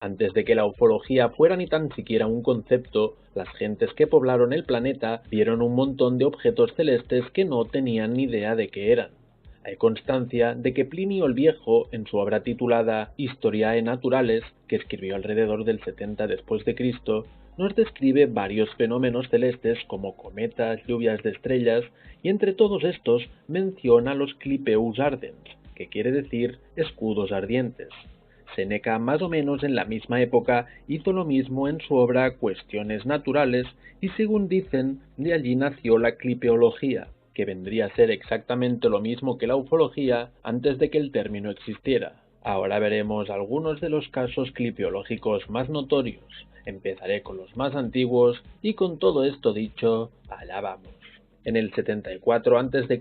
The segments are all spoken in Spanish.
Antes de que la ufología fuera ni tan siquiera un concepto, las gentes que poblaron el planeta vieron un montón de objetos celestes que no tenían ni idea de qué eran. Hay constancia de que Plinio el Viejo, en su obra titulada Historiae Naturalis, que escribió alrededor del 70 después de Cristo, nos describe varios fenómenos celestes como cometas, lluvias de estrellas, y entre todos estos menciona los Clipeus ardens, que quiere decir escudos ardientes. Séneca, más o menos en la misma época, hizo lo mismo en su obra Cuestiones Naturales, y según dicen, de allí nació la clipeología, que vendría a ser exactamente lo mismo que la ufología antes de que el término existiera. Ahora veremos algunos de los casos clipeológicos más notorios. Empezaré con los más antiguos y con todo esto dicho, allá vamos. En el 74 a.C.,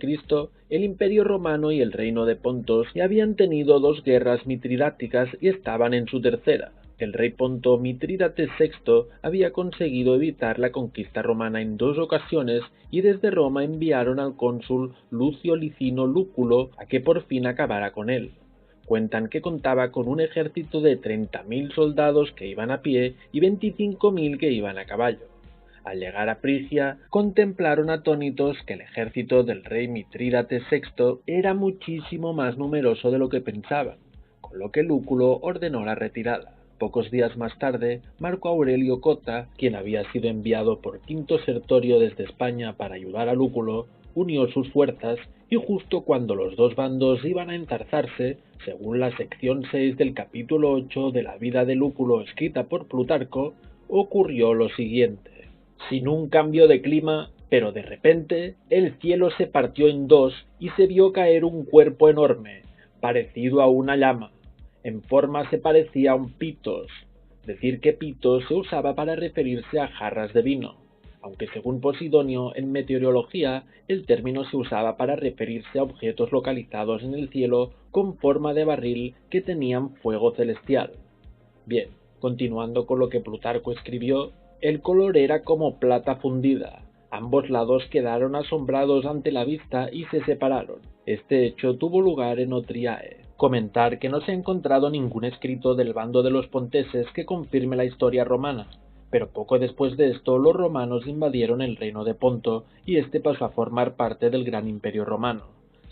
el Imperio Romano y el Reino de Pontos ya habían tenido dos guerras mitridáticas y estaban en su tercera. El rey ponto Mitrídates VI había conseguido evitar la conquista romana en dos ocasiones y desde Roma enviaron al cónsul Lucio Licino Lúculo a que por fin acabara con él. Cuentan que contaba con un ejército de 30.000 soldados que iban a pie y 25.000 que iban a caballo. Al llegar a Frigia, contemplaron atónitos que el ejército del rey Mitrídates VI era muchísimo más numeroso de lo que pensaban, con lo que Lúculo ordenó la retirada. Pocos días más tarde, Marco Aurelio Cota, quien había sido enviado por Quinto Sertorio desde España para ayudar a Lúculo, unió sus fuerzas y justo cuando los dos bandos iban a enzarzarse, según la sección 6 del capítulo 8 de la vida de Lúculo escrita por Plutarco, ocurrió lo siguiente. Sin un cambio de clima, pero de repente, el cielo se partió en dos y se vio caer un cuerpo enorme, parecido a una llama. En forma se parecía a un pitos. Decir que pitos se usaba para referirse a jarras de vino, aunque según Posidonio en meteorología el término se usaba para referirse a objetos localizados en el cielo con forma de barril que tenían fuego celestial. Bien, continuando con lo que Plutarco escribió, el color era como plata fundida. Ambos lados quedaron asombrados ante la vista y se separaron. Este hecho tuvo lugar en Otriae. Comentar que no se ha encontrado ningún escrito del bando de los ponteses que confirme la historia romana, pero poco después de esto los romanos invadieron el reino de Ponto y este pasó a formar parte del gran imperio romano.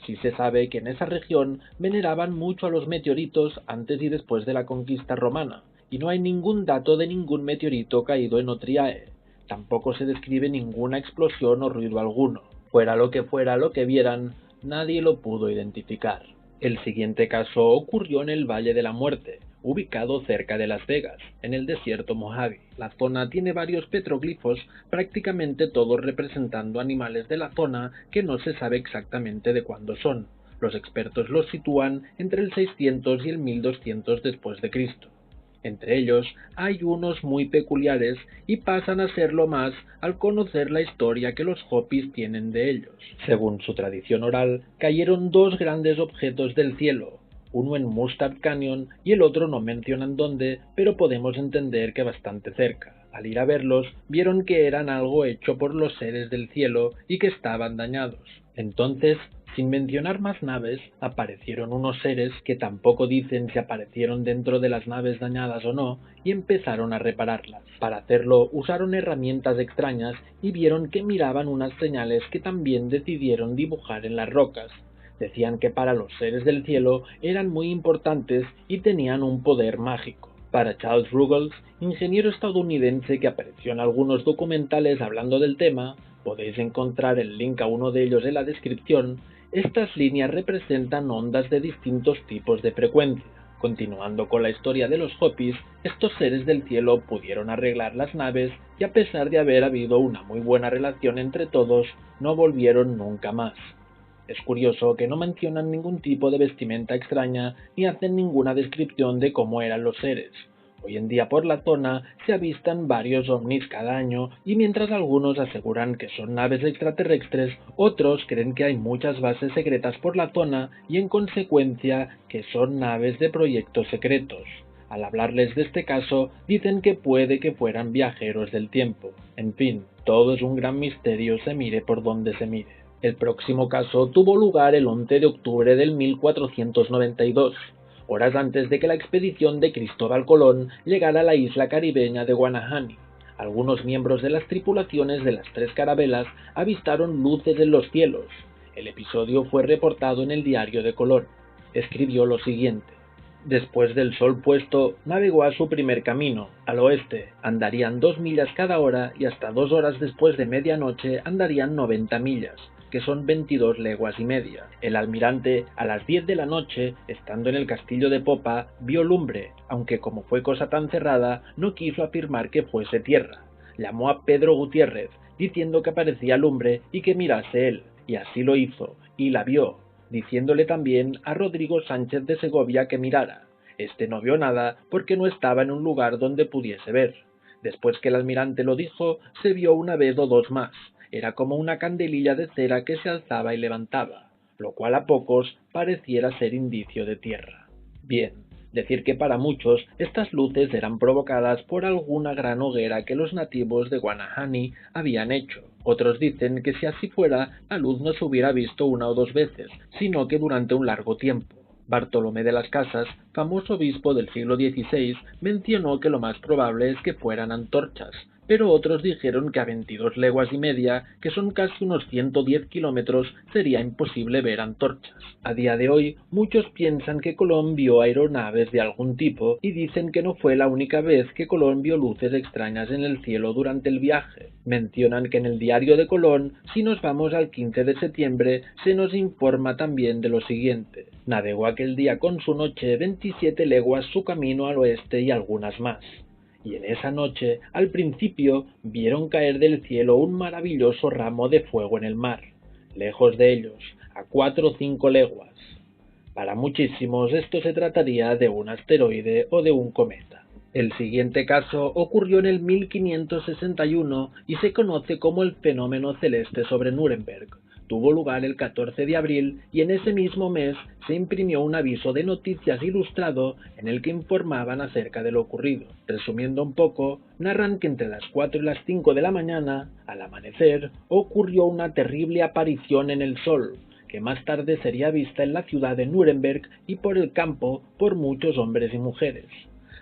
Sí se sabe que en esa región veneraban mucho a los meteoritos antes y después de la conquista romana, y no hay ningún dato de ningún meteorito caído en Otriae. Tampoco se describe ninguna explosión o ruido alguno. Fuera lo que vieran, nadie lo pudo identificar. El siguiente caso ocurrió en el Valle de la Muerte, ubicado cerca de Las Vegas, en el desierto Mojave. La zona tiene varios petroglifos, prácticamente todos representando animales de la zona que no se sabe exactamente de cuándo son. Los expertos los sitúan entre el 600 y el 1200 después de Cristo. Entre ellos hay unos muy peculiares y pasan a serlo más al conocer la historia que los Hopis tienen de ellos. Según su tradición oral, cayeron dos grandes objetos del cielo, uno en Mustard Canyon y el otro no mencionan dónde, pero podemos entender que bastante cerca. Al ir a verlos, vieron que eran algo hecho por los seres del cielo y que estaban dañados. Entonces, sin mencionar más naves, aparecieron unos seres que tampoco dicen si aparecieron dentro de las naves dañadas o no, y empezaron a repararlas. Para hacerlo, usaron herramientas extrañas y vieron que miraban unas señales que también decidieron dibujar en las rocas. Decían que para los seres del cielo eran muy importantes y tenían un poder mágico. Para Charles Ruggles, ingeniero estadounidense que apareció en algunos documentales hablando del tema, podéis encontrar el link a uno de ellos en la descripción. Estas líneas representan ondas de distintos tipos de frecuencia. Continuando con la historia de los Hopis, estos seres del cielo pudieron arreglar las naves y a pesar de haber habido una muy buena relación entre todos, no volvieron nunca más. Es curioso que no mencionan ningún tipo de vestimenta extraña ni hacen ninguna descripción de cómo eran los seres. Hoy en día por la zona se avistan varios ovnis cada año y mientras algunos aseguran que son naves extraterrestres, otros creen que hay muchas bases secretas por la zona y en consecuencia que son naves de proyectos secretos. Al hablarles de este caso, dicen que puede que fueran viajeros del tiempo. En fin, todo es un gran misterio, se mire por donde se mire. El próximo caso tuvo lugar el 11 de octubre del 1492. horas antes de que la expedición de Cristóbal Colón llegara a la isla caribeña de Guanahani. Algunos miembros de las tripulaciones de las 3 carabelas avistaron luces en los cielos. El episodio fue reportado en el diario de Colón. Escribió lo siguiente: después del sol puesto, navegó a su primer camino, al oeste. Andarían 2 millas cada hora y hasta 2 horas después de medianoche andarían 90 millas, que son 22 leguas y media. El almirante, a las 10 de la noche, estando en el castillo de popa, vio lumbre, aunque como fue cosa tan cerrada, no quiso afirmar que fuese tierra. Llamó a Pedro Gutiérrez, diciendo que aparecía lumbre y que mirase él, y así lo hizo, y la vio, diciéndole también a Rodrigo Sánchez de Segovia que mirara. Este no vio nada porque no estaba en un lugar donde pudiese ver. Después que el almirante lo dijo, se vio una vez o dos más. Era como una candelilla de cera que se alzaba y levantaba, lo cual a pocos pareciera ser indicio de tierra. Bien, decir que para muchos estas luces eran provocadas por alguna gran hoguera que los nativos de Guanahani habían hecho. Otros dicen que si así fuera, la luz no se hubiera visto una o dos veces, sino que durante un largo tiempo. Bartolomé de las Casas, famoso obispo del siglo XVI, mencionó que lo más probable es que fueran antorchas, pero otros dijeron que a 22 leguas y media, que son casi unos 110 kilómetros, sería imposible ver antorchas. A día de hoy, muchos piensan que Colón vio aeronaves de algún tipo y dicen que no fue la única vez que Colón vio luces extrañas en el cielo durante el viaje. Mencionan que en el diario de Colón, si nos vamos al 15 de septiembre, se nos informa también de lo siguiente: navegó aquel día con su noche 27 leguas su camino al oeste y algunas más. Y en esa noche, al principio, vieron caer del cielo un maravilloso ramo de fuego en el mar, lejos de ellos, a 4 o 5 leguas. Para muchísimos esto se trataría de un asteroide o de un cometa. El siguiente caso ocurrió en el 1561 y se conoce como el fenómeno celeste sobre Nuremberg. Tuvo lugar el 14 de abril y en ese mismo mes se imprimió un aviso de noticias ilustrado en el que informaban acerca de lo ocurrido. Resumiendo un poco, narran que entre las 4 y las 5 de la mañana, al amanecer, ocurrió una terrible aparición en el sol, que más tarde sería vista en la ciudad de Nuremberg y por el campo por muchos hombres y mujeres.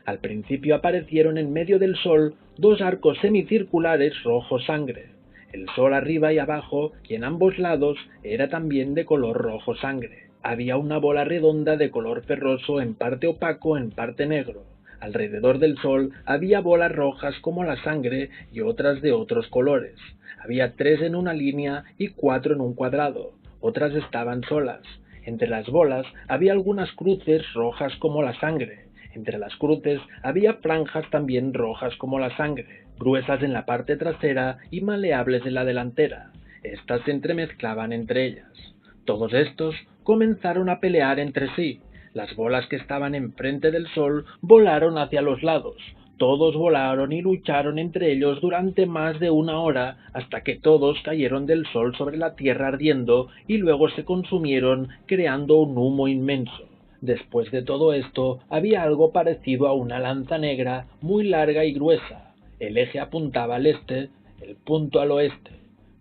Al principio aparecieron en medio del sol 2 arcos semicirculares rojo sangre. El sol arriba y abajo, y en ambos lados, era también de color rojo sangre. Había una bola redonda de color ferroso, en parte opaco, en parte negro. Alrededor del sol había bolas rojas como la sangre y otras de otros colores. Había 3 en una línea y 4 en un cuadrado. Otras estaban solas. Entre las bolas había algunas cruces rojas como la sangre. Entre las cruces había franjas también rojas como la sangre, gruesas en la parte trasera y maleables en la delantera. Estas se entremezclaban entre ellas. Todos estos comenzaron a pelear entre sí. Las bolas que estaban enfrente del sol volaron hacia los lados. Todos volaron y lucharon entre ellos durante más de 1 hora, hasta que todos cayeron del sol sobre la tierra ardiendo y luego se consumieron, creando un humo inmenso. Después de todo esto, había algo parecido a una lanza negra muy larga y gruesa. El eje apuntaba al este, el punto al oeste.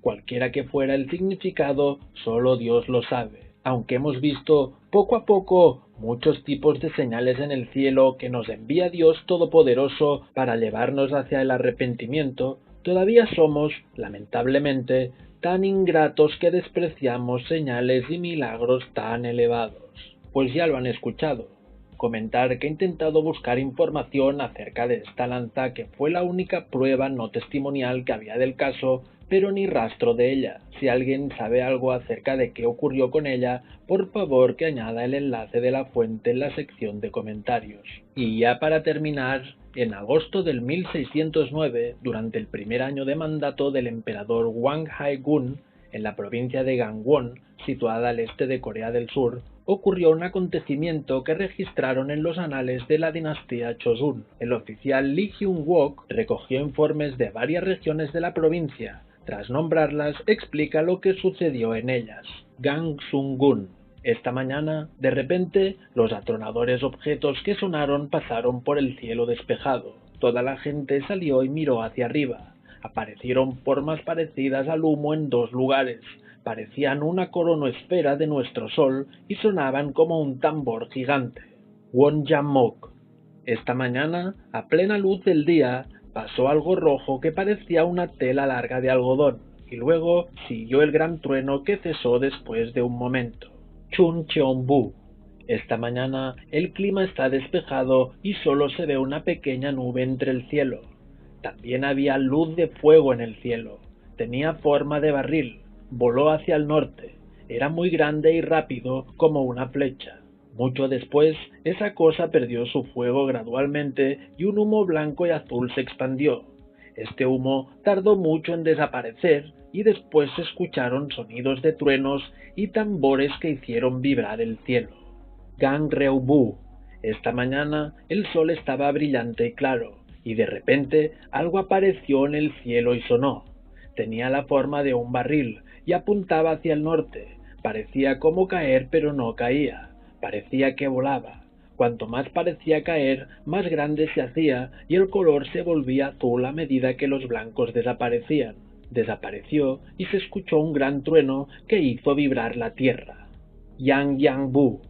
Cualquiera que fuera el significado, solo Dios lo sabe. Aunque hemos visto poco a poco muchos tipos de señales en el cielo que nos envía Dios Todopoderoso para llevarnos hacia el arrepentimiento, todavía somos, lamentablemente, tan ingratos que despreciamos señales y milagros tan elevados. Pues ya lo han escuchado. Comentar que he intentado buscar información acerca de esta lanza, que fue la única prueba no testimonial que había del caso, pero ni rastro de ella. Si alguien sabe algo acerca de qué ocurrió con ella, por favor que añada el enlace de la fuente en la sección de comentarios. Y ya para terminar, en agosto del 1609, durante el primer año de mandato del emperador Wang Hai-gun, en la provincia de Gangwon, situada al este de Corea del Sur, ocurrió un acontecimiento que registraron en los anales de la dinastía Chosun. El oficial Lee Hyun-wook recogió informes de varias regiones de la provincia. Tras nombrarlas, explica lo que sucedió en ellas. Gangsun-gun. Esta mañana, de repente, los atronadores objetos que sonaron pasaron por el cielo despejado. Toda la gente salió y miró hacia arriba. Aparecieron formas parecidas al humo en 2 lugares. Parecían una coronoesfera de nuestro sol y sonaban como un tambor gigante. Wonjamok. Esta mañana, a plena luz del día, pasó algo rojo que parecía una tela larga de algodón, y luego siguió el gran trueno que cesó después de un momento. Chuncheonbu. Esta mañana el clima está despejado y solo se ve una pequeña nube entre el cielo. También había luz de fuego en el cielo. Tenía forma de barril. Voló hacia el norte. Era muy grande y rápido como una flecha. Mucho después, esa cosa perdió su fuego gradualmente y un humo blanco y azul se expandió. Este humo tardó mucho en desaparecer y después se escucharon sonidos de truenos y tambores que hicieron vibrar el cielo. Gangreubu. Esta mañana el sol estaba brillante y claro, y de repente algo apareció en el cielo y sonó. Tenía la forma de un barril y apuntaba hacia el norte. Parecía como caer, pero no caía. Parecía que volaba. Cuanto más parecía caer, más grande se hacía y el color se volvía azul a medida que los blancos desaparecían. Desapareció y se escuchó un gran trueno que hizo vibrar la tierra. Yang Yang Bu.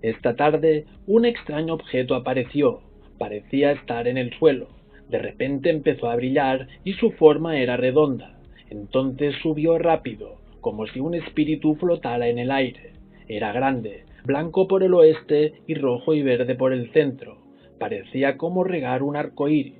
Esta tarde un extraño objeto apareció. Parecía estar en el suelo. De repente empezó a brillar y su forma era redonda. Entonces subió rápido, como si un espíritu flotara en el aire. Era grande, blanco por el oeste y rojo y verde por el centro. Parecía como regar un arco iris.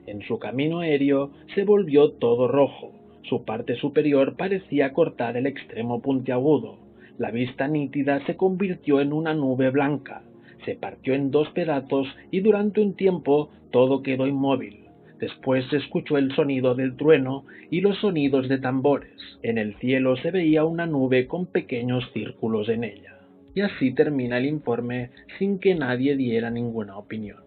En su camino aéreo se volvió todo rojo. Su parte superior parecía cortar el extremo puntiagudo. La vista nítida se convirtió en una nube blanca. Se partió en dos pedazos y durante un tiempo todo quedó inmóvil. Después se escuchó el sonido del trueno y los sonidos de tambores. En el cielo se veía una nube con pequeños círculos en ella. Y así termina el informe sin que nadie diera ninguna opinión.